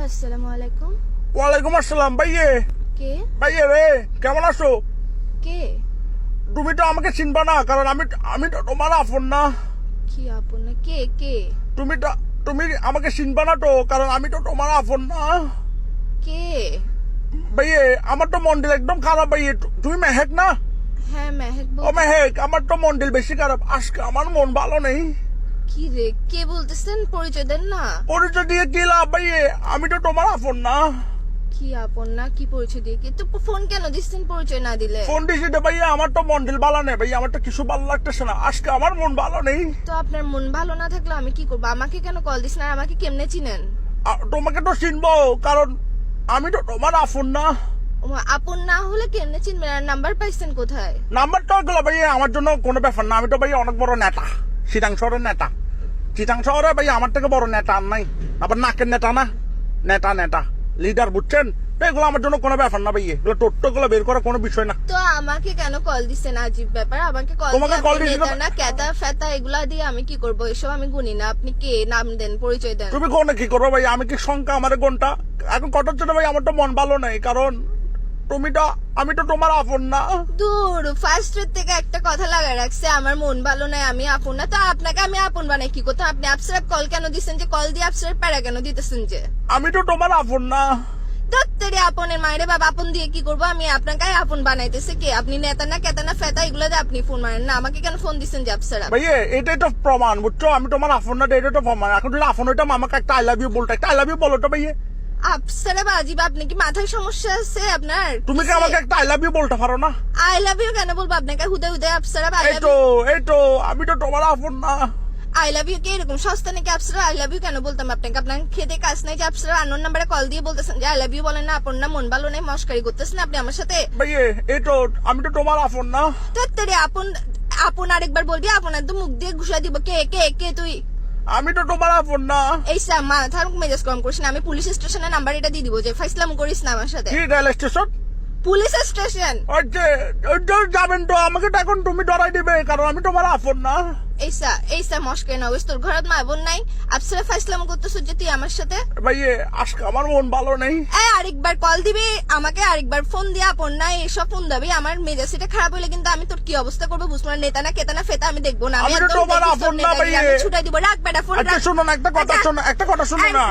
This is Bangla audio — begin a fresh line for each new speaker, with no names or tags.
আসসালামু আলাইকুম।
ওয়ালাইকুম আসসালাম। ভাইয়ে
কে?
ভাইয়ে রে, কেমন আছো?
কে?
তুমি তো আমাকে চিনবা না, কারণ আমি তো তোমার আপন না।
কি আপন না? কে কে?
তুমি আমাকে চিনবা না তো, কারণ আমি তো তোমার আপন না।
কে?
ভাইয়ে আমার তো মন্ডল একদম খারাপ। ভাইয়ে তুমি মেহেক না?
হ্যাঁ মেহেক
ও
বল।
মেহেক, আমার তো মন্ডল বেশি খারাপ। আজকে আমার মন ভালো নেই।
কি রে, কে বলতেছেন? পরিচয় দেন না।
পরিচয় দিয়ে কি লাভ ভাইয়ে? আমি তো তোমার আপন না।
কি আপন না? কি পরিচয় দিয়ে? কি তো ফোন কেন দিচ্ছেন পরিচয় না দিলে?
ফোন দিছি তো ভাইয়া, আমার তো মন্ডল ভালো নেই ভাইয়া, আমার তো কিছু ভালো লাগতেছে না। আজকে আমার মন ভালো নেই।
তো আপনার মন ভালো না থাকলে আমি কি করবো? আমাকে কেন কল দিচ্ছেন? আর আমাকে কেমনে চিনেন?
তোমাকে তো চিনবো, কারণ আমি তো তোমার আপন না।
আপন না হলে কেমনে চিনবেন? আর নাম্বার পাইছেন কোথায়?
নাম্বারটা ওগুলো ভাইয়া আমার জন্য কোনো ব্যাপার না। আমি তো ভাইয়া অনেক বড় নেতা, চিটাং শহরের নেতা। চিটাং শহরে ভাইয়া আমার থেকে বড় নেতা আর নাই। আবার নাকের নেতা না, নেতা নেতা লিডার, বুঝছেন? তো এগুলো আমার জন্য কোনো ব্যাপার না ভাইয়া, এগুলো টোট্টো বের করা কোনো বিষয় না।
তো আমাকে কেন কল দিচ্ছেন? আজীব ব্যাপার। আমাকে কল
তোমাকে call দিছি তো-
না কেতা ফেতা এগুলা দিয়ে আমি কি করবো? এসব আমি গুনি না। আপনি কে? নাম দেন, পরিচয় দেন।
তুমি কোনে কি করবো ভাই? আমি কি সংখ্যা আমার কোনটা এখন কটার জন্য ভাই? আমার তো মন ভালো নেই, কারণ আমি তো তোমার আপন না।
দূর, ফার্স্টের থেকে একটা কথা লাগা রাখছে, আমার মন ভালো নাই, আমি আপন না। তো আপনাকে আমি আপন বানাই কি করতে? আপনি আপসারাপ কল কেন দিচ্ছেন? যে কল দিয়ে আপসারাপ প্যারা কেন দিতেছেন? যে
আমি তো তোমার আপন না।
দত্তরে আপনের মায়েরে বাবা আপন দিয়ে কি করবো? আমি আপনাকে আপন বানাইতেছে কে? আপনি নেতা না কেতা না ফেতা এগুলো দিয়ে আপনি ফোন মারেন না। আমাকে কেন ফোন দিচ্ছেন যে আপসারাপ?
ভাইয়া এটাই তো প্রমাণ, বুঝছো? আমি তোমার আপন না, এটাই তো প্রমাণ। এখন যদি আপন হইতাম আমাকে একটা আই লাভ ইউ বলতো, একটা আই লাভ ইউ বলো তো ভাইয়া।
আপসারাপ আজিব, আপনি কি মাথায় সমস্যা আছে আপনার?
তুমি কি আমাকে একটা আই লাভ ইউ বলতে পারো না?
আই লাভ ইউ কেন বলবো আপনাকে? হুদে হুদে আপসারাপ আই লাভ
এই তো আমি তো তোমার আপন না।
আই লাভ ইউ কি এরকম সস্তা নাকি? আপসারা আই লাভ ইউ কেন বলতাম আপনাকে? আপনার খেতে কাজ নাই যে আপসারা আননোন নাম্বারে কল দিয়ে বলতেছেন যে আই লাভ ইউ বলেন না? আপন না, মন ভালো নেই, মস্কারি করতেছেন আপনি আমার সাথে।
ভাইয়া এই তো আমি তো তোমার আপন না।
তোর আপন আপন আরেকবার বলবি, আপনার তো মুখ দিয়ে ঘুষা দিব। কে কে কে তুই?
আমি তো তোমার আপন না।
এই মাথার মেজাজ কম করিস না। আমি পুলিশ স্টেশনের নাম্বার এটা দিয়ে দিব, যে ফাইসলাম করিস না আমার সাথে।
কি রেল স্টেশন?
Police station.
ওই যে যাবেন তো, আমাকে তো এখন তুমি ডরাই দিবে, কারণ আমি তোমার আপন না।
এইসা মস্কারি না হইস। তোর ঘরত মা বোন নাই? আপসারা ফাইসলাম করতেছ যে তুই আমার সাথে?
ভাইয়া আজকে আমার মন ভালো নেই।
আরেকবার কল দিবি আমাকে, আরেকবার ফোন দিয়ে আপন না এসব ফোন দিবি। আমার মেজাজটা খারাপ হলে কিন্তু আমি তোর কি অবস্থা করবো বুঝবো না। নেতা না কেতা না ফেতা আমি দেখবো না।
আমি তো তোমার আপন না ভাইয়া।
ছুটাই দিব। রাখ বেটা ফোন।
আচ্ছা শোনো না, একটা কথা শোনো না।